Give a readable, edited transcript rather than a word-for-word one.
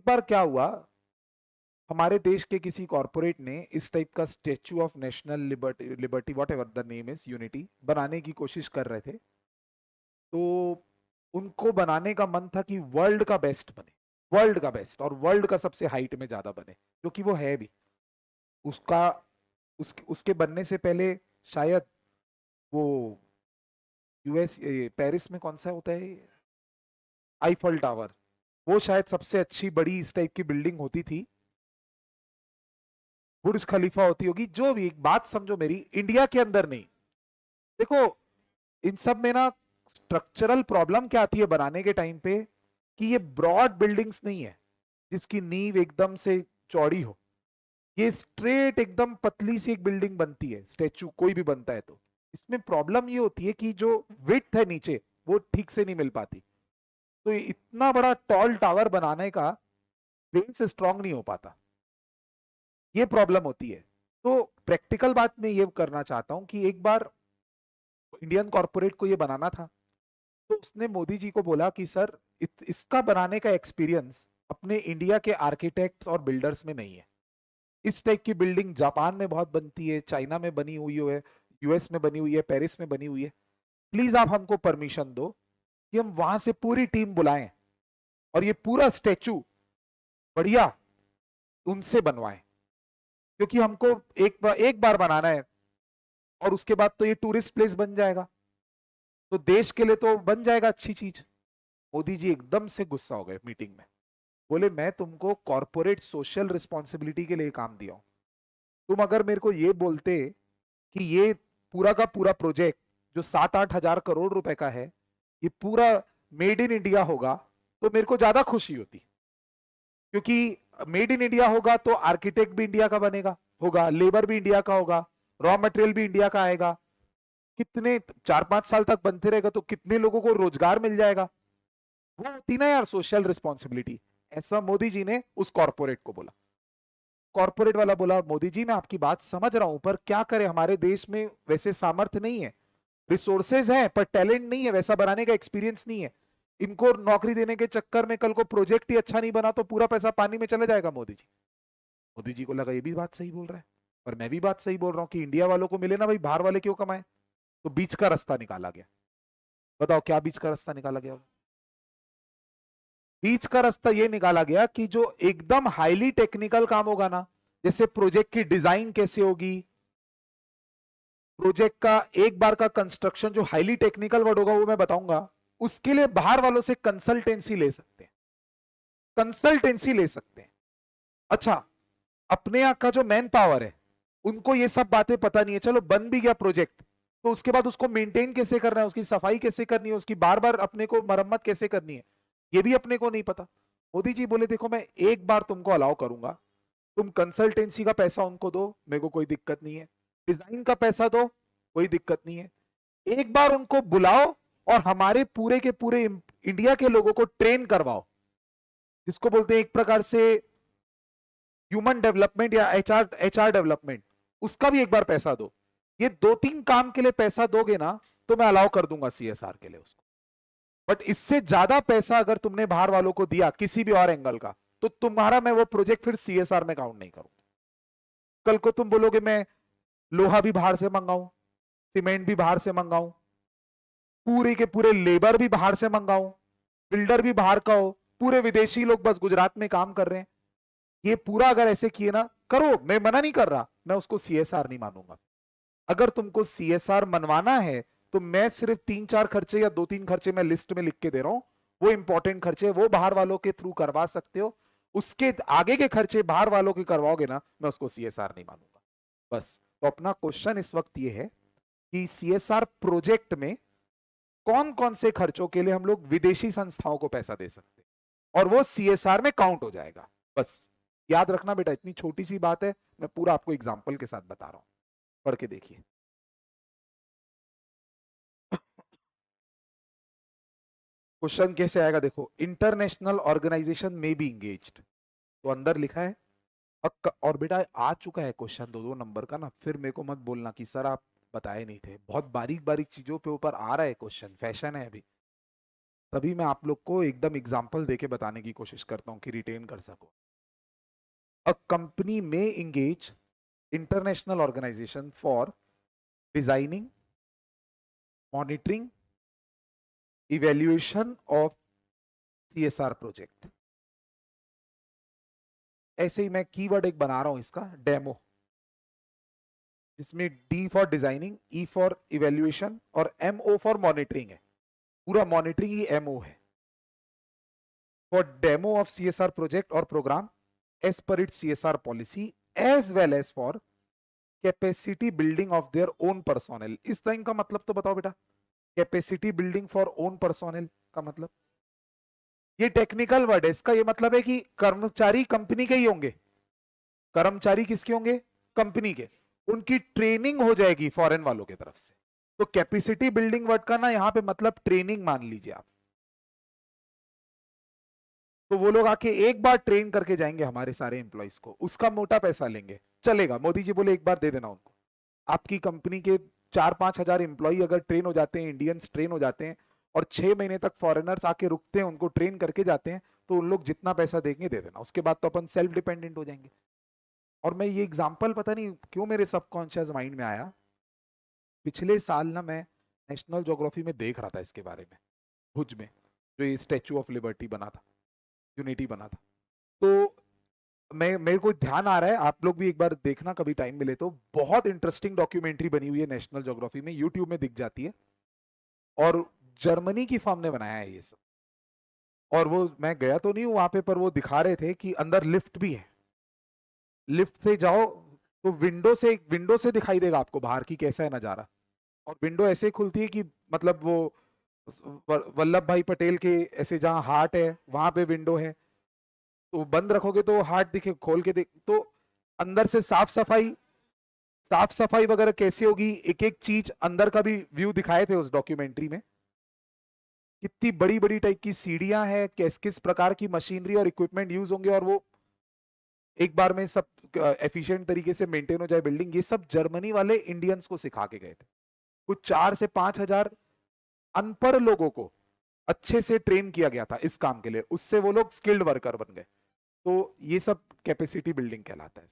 बार क्या हुआ, हमारे देश के किसी कॉरपोरेट ने इस टाइप का statue of national liberty liberty what ever the name is, unity बनाने की कोशिश कर रहे थे। तो उनको बनाने का मन था कि वर्ल्ड का बेस्ट बने, वर्ल्ड का बेस्ट और वर्ल्ड का सबसे हाइट में ज्यादा बने, जो कि वो है भी। उसका उसके बनने से पहले शायद वो यूएस पेरिस में कौन सा होता है, आईफल टावर, वो शायद सबसे अच्छी बड़ी इस टाइप की बिल्डिंग होती थी, बुर्ज खलीफा होती होगी, जो भी। एक बात समझो मेरी, इंडिया के अंदर नहीं। देखो, इन सब में ना स्ट्रक्चरल प्रॉब्लम क्या आती है बनाने के टाइम पे, कि ये ब्रॉड बिल्डिंग्स नहीं है जिसकी नींव एकदम से चौड़ी हो। ये स्ट्रेट एकदम पतली सी एक बिल्डिंग बनती है, स्टेचू कोई भी बनता है तो इसमें प्रॉब्लम ये होती है कि जो विड्थ है नीचे वो ठीक से नहीं मिल पाती। तो ये इतना बड़ा टॉल टावर बनाने का बेस स्ट्रांग नहीं हो पाता, ये प्रॉब्लम होती है। तो प्रैक्टिकल बात मैं ये करना चाहता हूं कि एक बार इंडियन कॉर्पोरेट को ये बनाना था, तो उसने मोदी जी को बोला कि सर इसका बनाने का एक्सपीरियंस अपने इंडिया के आर्किटेक्ट्स और बिल्डर्स में नहीं है। इस टाइप की बिल्डिंग जापान में बहुत बनती है, चाइना में बनी हुई है, यूएस में बनी हुई है, पेरिस में बनी हुई है। प्लीज आप हमको परमिशन दो कि हम वहां से पूरी टीम बुलाएं और ये पूरा स्टेचू बढ़िया उनसे बनवाएं, क्योंकि हमको एक बार बनाना है और उसके बाद तो ये टूरिस्ट प्लेस बन जाएगा, तो देश के लिए तो बन जाएगा अच्छी चीज। मोदी जी एकदम से गुस्सा हो गए मीटिंग में, बोले मैं तुमको कॉर्पोरेट सोशल रिस्पॉन्सिबिलिटी के लिए काम दिया हूं, तुम अगर मेरे को ये बोलते कि ये पूरा का पूरा प्रोजेक्ट जो 7-8 हजार करोड़ रुपए का है, ये पूरा मेड इन इंडिया होगा, तो मेरे को ज्यादा खुशी होती। क्योंकि मेड इन इंडिया होगा तो आर्किटेक्ट भी इंडिया का बनेगा, होगा लेबर भी इंडिया का होगा, रॉ मटेरियल भी इंडिया का आएगा, कितने 4-5 साल तक बनते रहेगा तो कितने लोगों को रोजगार मिल जाएगा। वो होती ना यार सोशल रिस्पॉन्सिबिलिटी। ऐसा मोदी जी ने उस कॉर्पोरेट को बोला। कॉर्पोरेट वाला बोला मोदी जी मैं आपकी बात समझ रहा हूं, पर क्या करें, हमारे देश में वैसे सामर्थ्य नहीं है, रिसोर्सेज हैं पर टैलेंट नहीं है, वैसा बनाने का एक्सपीरियंस नहीं है। इनको नौकरी देने के चक्कर में कल को प्रोजेक्ट ही अच्छा नहीं बना तो पूरा पैसा पानी में चला जाएगा। मोदी जी को लगा ये भी बात सही बोल रहा है, पर मैं भी बात सही बोल रहा हूँ कि इंडिया वालों को मिले ना भाई, बाहर वाले क्यों कमाए। तो बीच का रास्ता निकाला गया। बताओ क्या बीच का रास्ता निकाला गया। बीच का रास्ता ये निकाला गया कि जो एकदम हाईली टेक्निकल काम होगा ना, जैसे प्रोजेक्ट की डिजाइन कैसे होगी, प्रोजेक्ट का एक बार का कंस्ट्रक्शन, जो हाईली टेक्निकल वर्ड होगा वो मैं बताऊंगा, उसके लिए बाहर वालों से कंसल्टेंसी ले सकते हैं, कंसल्टेंसी ले सकते हैं। अच्छा, अपने यहाँ का जो मैन पावर है उनको ये सब बातें पता नहीं है, चलो बन भी गया प्रोजेक्ट, तो उसके बाद उसको मेंटेन कैसे करना है, उसकी सफाई कैसे करनी है, उसकी बार बार अपने को मरम्मत कैसे करनी है, ये भी अपने को नहीं पता। मोदी जी बोले देखो मैं एक बार तुमको अलाउ करूंगा, तुम कंसल्टेंसी का पैसा उनको दो, मेरे को कोई दिक्कत नहीं है, डिजाइन का पैसा दो, कोई दिक्कत नहीं है, एक बार उनको बुलाओ और हमारे पूरे के पूरे इंडिया के लोगों को ट्रेन करवाओ, जिसको बोलते हैं एक प्रकार से ह्यूमन डेवलपमेंट या एचआर एचआर डेवलपमेंट, उसका भी एक बार पैसा दो। ये 2-3 काम के लिए पैसा दोगे ना तो मैं अलाउ कर दूंगा सीएसआर के लिए उसको। बट इससे ज्यादा पैसा अगर तुमने बाहर वालों को दिया किसी भी और एंगल का, तो तुम्हारा मैं वो प्रोजेक्ट फिर सीएसआर में काउंट नहीं करूंगा। कल को तुम बोलोगे मैं लोहा भी बाहर से मंगाऊं, सीमेंट भी बाहर से मंगाऊं, पूरे के पूरे लेबर भी बाहर से मंगाऊं, बिल्डर भी बाहर का हो, पूरे विदेशी लोग बस गुजरात में काम कर रहे हैं, ये पूरा अगर ऐसे किए ना, करो, मैं मना नहीं कर रहा, मैं उसको सीएसआर नहीं मानूंगा। अगर तुमको सीएसआर मनवाना है तो मैं सिर्फ 3-4 खर्चे या 2-3 खर्चे मैं लिस्ट में लिख के दे रहा हूं, वो इंपॉर्टेंट खर्चे वो बाहर वालों के थ्रू करवा सकते हो, उसके आगे के खर्चे बाहर वालों के करवाओगे ना, मैं उसको सीएसआर नहीं मानूंगा। बस, तो अपना क्वेश्चन इस वक्त ये है कि सीएसआर प्रोजेक्ट में कौन कौन से खर्चों के लिए हम लोग विदेशी संस्थाओं को पैसा दे सकते हैं और वो सीएसआर में काउंट हो जाएगा। बस याद रखना बेटा, इतनी छोटी सी बात है, मैं पूरा आपको एग्जाम्पल के साथ बता रहा हूं, पढ़ के देखिए। क्वेश्चन कैसे आएगा देखो, इंटरनेशनल ऑर्गेनाइजेशन में बी इंगेज्ड, तो अंदर लिखा है और बेटा आ चुका है क्वेश्चन 2-2 नंबर का ना, फिर मेरे को मत बोलना कि सर आप बताए नहीं थे, बहुत बारीक बारीक चीजों पे ऊपर आ रहा है क्वेश्चन, फैशन है अभी। तभी मैं आप लोग को एकदम एग्जाम्पल देके बताने की कोशिश करता हूं कि रिटेन कर सको. अ कंपनी में engage international organisation for designing, monitoring, evaluation of CSR project. ऐसे ही मैं कीवर्ड एक बना रहा हूं इसका, डेमो, जिसमें D for designing, E for evaluation और MO फॉर मॉनिटरिंग है. पूरा मॉनिटरिंग ही MO है. For demo of CSR project और programme as per it CSR policy, as well as for capacity building of their own personnel. इस लाइन का मतलब तो बताओ बेटा. Capacity building for own personnel का मतलब, ये टेक्निकल वर्ड है. इसका ये मतलब है कि कर्मचारी कंपनी के ही होंगे. कर्मचारी किसके होंगे? कंपनी के. उनकी ट्रेनिंग हो जाएगी फॉरेन वालों की तरफ से. तो कैपेसिटी बिल्डिंग वर्ड का ना यहां पे मतलब ट्रेनिंग मान लीजिए आप. तो वो लोग आके एक बार ट्रेन करके जाएंगे हमारे सारे एम्प्लॉइज को, उसका मोटा पैसा लेंगे. चलेगा, मोदी जी बोले एक बार दे देना उनको. आपकी कंपनी के 4-5 हजार एम्प्लॉय अगर ट्रेन हो जाते हैं, इंडियंस ट्रेन हो जाते हैं, और 6 महीने तक फॉरेनर्स आके रुकते हैं, उनको ट्रेन करके जाते हैं, तो उन लोग जितना पैसा देंगे दे देना. उसके बाद तो अपन सेल्फ डिपेंडेंट हो जाएंगे. और मैं ये एग्जाम्पल पता नहीं क्यों मेरे सबकॉन्शियस माइंड में आया. पिछले साल ना मैं नेशनल ज्योग्राफी में देख रहा था इसके बारे में, भुज में जो ये स्टेचू ऑफ लिबर्टी बना था, यूनिटी बना था. तो मेरे को ध्यान आ रहा है, आप लोग भी एक बार देखना कभी टाइम मिले तो. बहुत इंटरेस्टिंग डॉक्यूमेंट्री बनी हुई है नेशनल ज्योग्राफी में, यूट्यूब में दिख जाती है. और जर्मनी की फर्म ने बनाया है ये सब. और वो मैं गया तो नहीं हूं वहां पे, पर वो दिखा रहे थे कि अंदर लिफ्ट भी है. लिफ्ट से जाओ तो विंडो से दिखाई देगा आपको बाहर की कैसा है नजारा. और विंडो ऐसे खुलती है कि मतलब वो वल्लभ भाई पटेल के ऐसे जहां हार्ट है वहां पे विंडो है. तो बंद रखोगे तो हार्ट दिखे, खोल के देख तो अंदर से साफ सफाई वगैरह कैसी होगी, एक एक चीज अंदर का भी व्यू दिखाए थे उस डॉक्यूमेंट्री में. कितनी बड़ी बड़ी टाइप की सीढ़ियां हैं, किस किस प्रकार की मशीनरी और इक्विपमेंट यूज होंगे, और वो एक बार में सब एफिशिएंट तरीके से मेंटेन हो जाए बिल्डिंग. ये सब जर्मनी वाले इंडियंस को सिखा के गए थे. कुछ 4 से 5 हजार अनपढ़ लोगों को अच्छे से ट्रेन किया गया था इस काम के लिए. उससे वो लोग स्किल्ड वर्कर बन गए. तो ये सब कैपेसिटी बिल्डिंग कहलाता है.